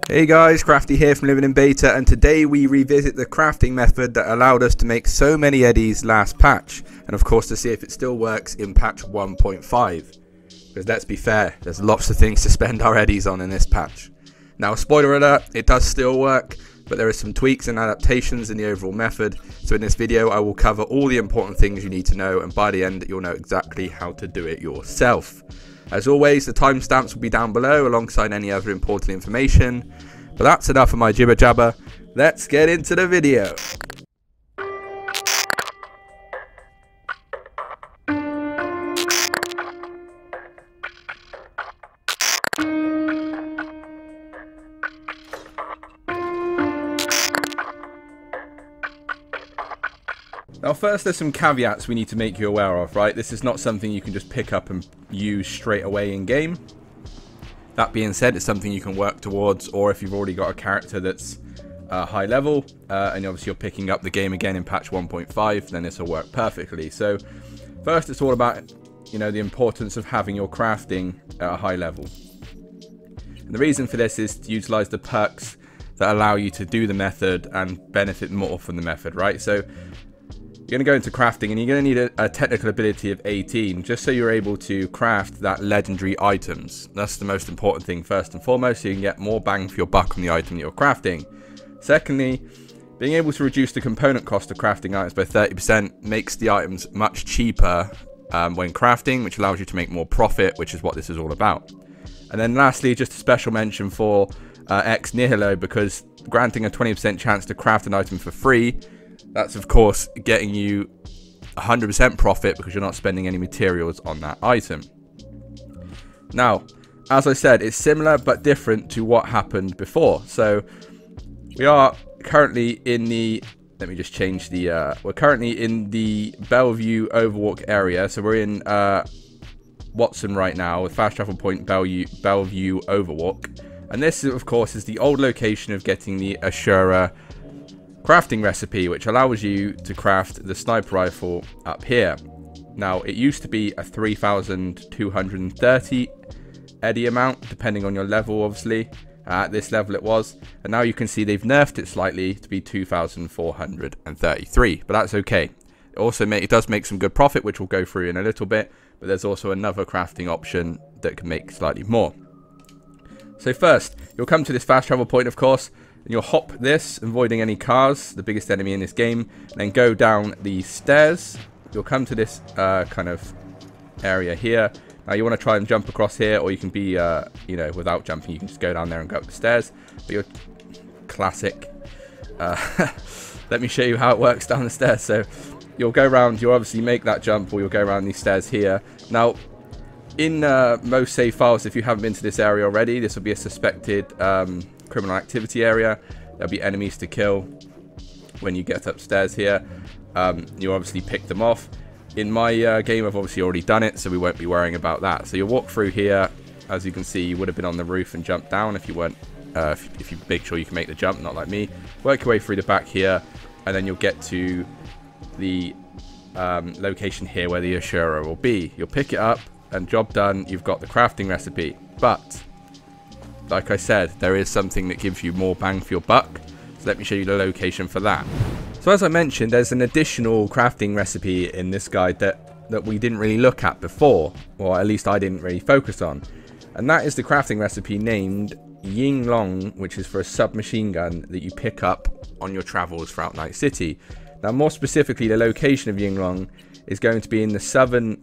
Hey guys, Crafty here from Living in Beta, and today we revisit the crafting method that allowed us to make so many eddies last patch, and of course to see if it still works in patch 1.5. Because let's be fair, there's lots of things to spend our eddies on in this patch. Now, spoiler alert, it does still work, but there are some tweaks and adaptations in the overall method, so in this video I will cover all the important things you need to know, and by the end you'll know exactly how to do it yourself. As always, the timestamps will be down below alongside any other important information. But that's enough of my jibber jabber. Let's get into the video. Now first, there's some caveats we need to make you aware of, right? This is not something you can just pick up and use straight away in game. That being said, it's something you can work towards, or if you've already got a character that's high level, and obviously you're picking up the game again in patch 1.5, then this will work perfectly. So first, it's all about, the importance of having your crafting at a high level. And the reason for this is to utilize the perks that allow you to do the method and benefit more from the method, right? So you're going to go into crafting and you're going to need a technical ability of 18 just so you're able to craft that legendary items. That's the most important thing first and foremost, so you can get more bang for your buck on the item that you're crafting. Secondly, being able to reduce the component cost of crafting items by 30% makes the items much cheaper when crafting, which allows you to make more profit, which is what this is all about. And then lastly, just a special mention for ex nihilo, because granting a 20% chance to craft an item for free, that's of course getting you 100% profit because you're not spending any materials on that item. Now, as I said, it's similar but different to what happened before. So we are currently in the, let me just change the, we're currently in the Bellevue Overwalk area. So we're in Watson right now with fast travel point Bellevue Overwalk. And this, of course, is the old location of getting the Asura crafting recipe, which allows you to craft the sniper rifle up here. Now, it used to be a 3,230 eddy amount, depending on your level, obviously. At this level it was, and now you can see they've nerfed it slightly to be 2,433, but that's okay. It also it does make some good profit, which we'll go through in a little bit, but there's also another crafting option that can make slightly more. So first, you'll come to this fast travel point, of course, and you'll hop this, avoiding any cars, the biggest enemy in this game, and then go down the stairs. You'll come to this kind of area here. Now you want to try and jump across here, or you can be, without jumping, you can just go down there and go up the stairs. But you're classic. Let me show you how it works down the stairs. So you'll go around, you'll obviously make that jump, or you'll go around these stairs here. Now, in most save files, if you haven't been to this area already, this will be a suspected criminal activity area. There'll be enemies to kill when you get upstairs here. You obviously pick them off. In my game, I've obviously already done it, so we won't be worrying about that. So you'll walk through here. As you can see, you would have been on the roof and jumped down if you weren't. If you make sure you can make the jump, not like me. Work your way through the back here, and then you'll get to the location here where the Asura will be. You'll pick it up, and job done. You've got the crafting recipe, but like I said, there is something that gives you more bang for your buck. So let me show you the location for that. So as I mentioned, there's an additional crafting recipe in this guide that we didn't really look at before, or at least I didn't really focus on. And that is the crafting recipe named Yinglong, which is for a submachine gun that you pick up on your travels throughout Night City. Now, more specifically, the location of Yinglong is going to be in the southern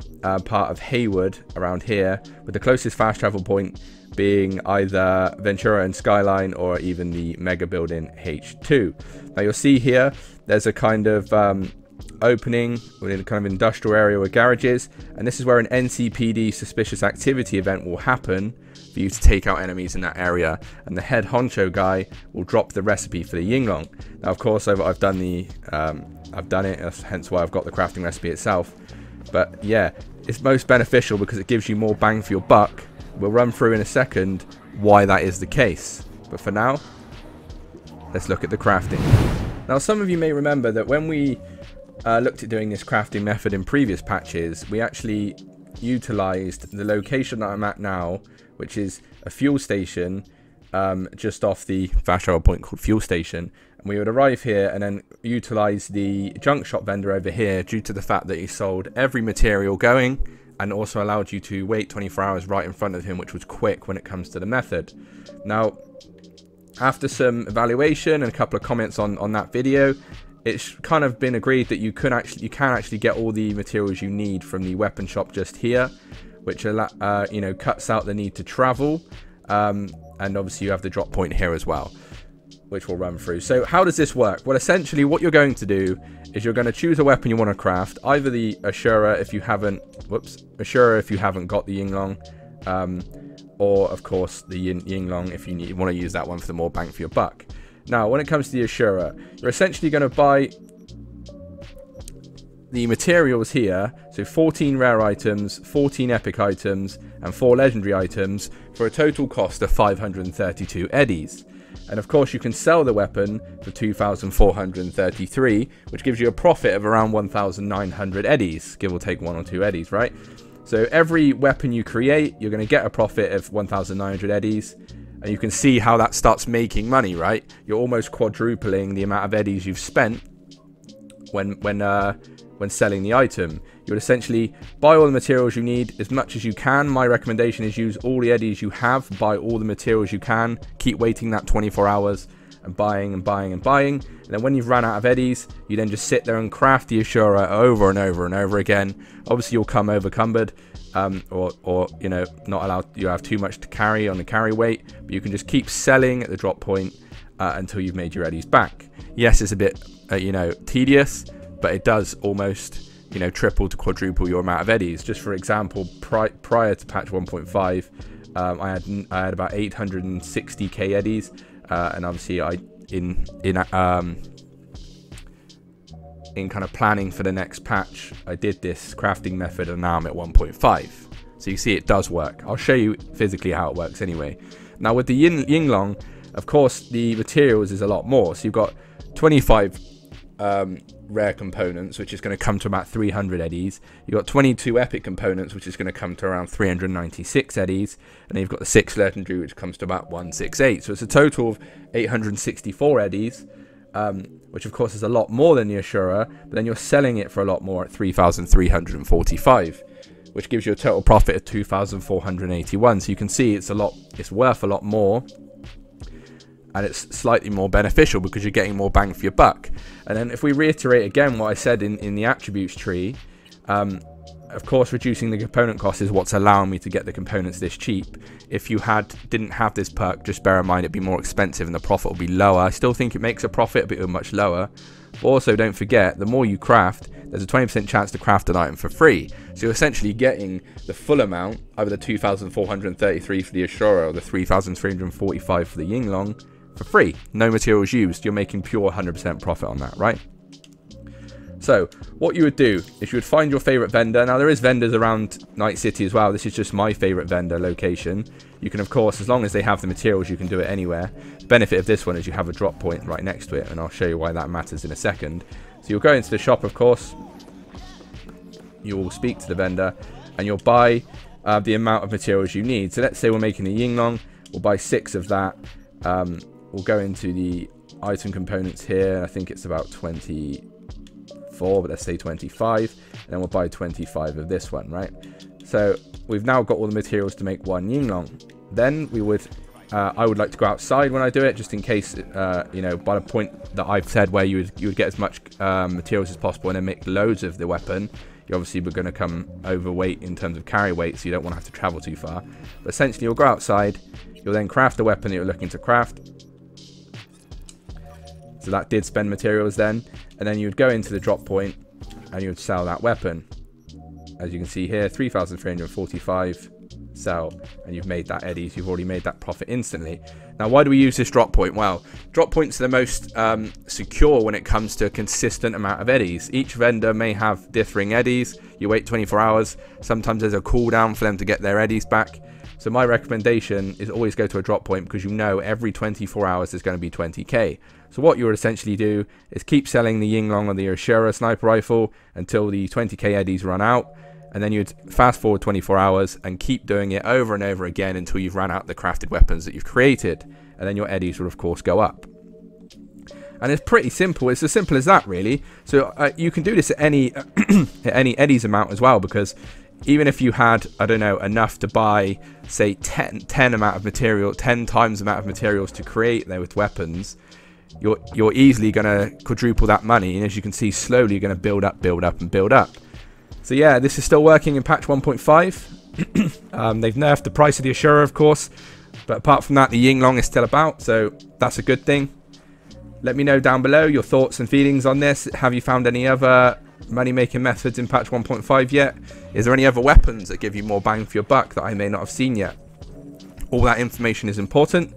part of Haywood, around here, with the closest fast travel point being either Ventura and Skyline, or even the Mega Building H2. Now you'll see here, there's a kind of opening within a kind of industrial area with garages, and this is where an NCPD suspicious activity event will happen for you to take out enemies in that area, and the head honcho guy will drop the recipe for the Yinglong. Now, of course, I've done it, hence why I've got the crafting recipe itself. But yeah, it's most beneficial because it gives you more bang for your buck. We'll run through in a second why that is the case. But for now, let's look at the crafting. Now, some of you may remember that when we looked at doing this crafting method in previous patches, we actually utilized the location that I'm at now, which is a fuel station just off the fast travel point called Fuel Station. And we would arrive here and then utilize the junk shop vendor over here due to the fact that he sold every material going and also allowed you to wait 24 hours right in front of him, which was quick when it comes to the method. Now, after some evaluation and a couple of comments on that video, it's kind of been agreed that you can actually get all the materials you need from the weapon shop just here, which cuts out the need to travel, and obviously you have the drop point here as well, which we'll run through. So how does this work? Well, essentially what you're going to do is you're going to choose a weapon you want to craft, either the Asura if you haven't got the Yinglong, or of course the Yinglong if you want to use that one for the more bang for your buck. Now, when it comes to the Asura, you're essentially going to buy the materials here, so 14 rare items, 14 epic items, and 4 legendary items for a total cost of 532 eddies. And of course, you can sell the weapon for 2,433, which gives you a profit of around 1,900 eddies, give or take 1 or 2 eddies, right? So every weapon you create, you're going to get a profit of 1,900 eddies. And you can see how that starts making money, right? You're almost quadrupling the amount of eddies you've spent when selling the item. You would essentially buy all the materials you need as much as you can. My recommendation is use all the eddies you have, buy all the materials you can, keep waiting that 24 hours and buying and buying and buying. And then when you've run out of eddies, you then just sit there and craft the Asura over and over and over again. Obviously, you'll come overcumbered, or you know, not allowed. You have too much to carry on the carry weight, but you can just keep selling at the drop point until you've made your eddies back. Yes, it's a bit tedious, but it does almost triple to quadruple your amount of eddies. Just for example, prior to patch 1.5, I had about 860k eddies, and obviously in kind of planning for the next patch, I did this crafting method, and now I'm at 1.5. So you see it does work. I'll show you physically how it works anyway. Now with the Yinglong, of course, the materials is a lot more. So you've got 25 rare components, which is going to come to about 300 eddies. You've got 22 epic components, which is going to come to around 396 eddies. And then you've got the 6 legendary, which comes to about 168. So it's a total of 864 eddies. Which of course is a lot more than the Asura, but then you're selling it for a lot more at 3,345, which gives you a total profit of 2,481. So you can see it's worth a lot more, and it's slightly more beneficial because you're getting more bang for your buck. And then if we reiterate again what I said in the attributes tree, of course reducing the component cost is what's allowing me to get the components this cheap. If you didn't have this perk, just bear in mind it'd be more expensive and the profit will be lower. I still think it makes a profit, but it'll be much lower. But also don't forget, the more you craft, there's a 20% chance to craft an item for free. So you're essentially getting the full amount, either the 2,433 for the Asura or the 3,345 for the Yinglong, for free. No materials used. You're making pure 100% profit on that, right? So what you would do is you would find your favorite vendor. Now there is vendors around Night City as well. This is just my favorite vendor location. You can, of course, as long as they have the materials, you can do it anywhere. The benefit of this one is you have a drop point right next to it, and I'll show you why that matters in a second. So you'll go into the shop, of course. You will speak to the vendor and you'll buy the amount of materials you need. So let's say we're making a Yinglong. We'll buy 6 of that. We'll go into the item components here. I think it's about 24, but let's say 25, and then we'll buy 25 of this one, right? So we've now got all the materials to make one Yinglong. Then we would I would like to go outside when I do it, just in case by the point that I've said where you would get as much materials as possible and then make loads of the weapon. You obviously were going to come overweight in terms of carry weight, so you don't want to have to travel too far. But essentially you'll go outside, you'll then craft the weapon that you're looking to craft. So that did spend materials then. And then you would go into the drop point and you would sell that weapon. As you can see here, 3,345 sell, and you've made that eddies. You've already made that profit instantly. Now, why do we use this drop point? Well, drop points are the most secure when it comes to a consistent amount of eddies. Each vendor may have differing eddies. You wait 24 hours. Sometimes there's a cooldown for them to get their eddies back. So my recommendation is always go to a drop point, because you know every 24 hours there's going to be 20k. So what you would essentially do is keep selling the Yinglong or the Asura sniper rifle until the 20k eddies run out. and then you'd fast forward 24 hours and keep doing it over and over again until you've run out the crafted weapons that you've created, and then your eddies will of course go up. And it's pretty simple. It's as simple as that, really. So you can do this at any at any eddies amount as well, because even if you had, I don't know, enough to buy, say 10 amount of material, 10 times the amount of materials to create there with weapons, you're easily going to quadruple that money, and as you can see, slowly you're going to build up and build up. So yeah, this is still working in patch 1.5. They've nerfed the price of the Asura, of course, but apart from that, the Yinglong is still about, so that's a good thing. Let me know down below your thoughts and feelings on this. Have you found any other money-making methods in patch 1.5 yet? Is there any other weapons that give you more bang for your buck that I may not have seen yet? All that information is important.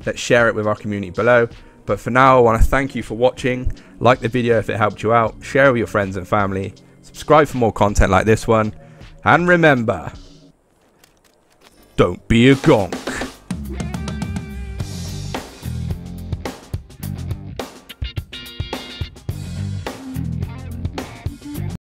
Let's share it with our community below. But for now, I want to thank you for watching. Like the video if it helped you out. Share it with your friends and family. Subscribe for more content like this one. And remember, don't be a gong.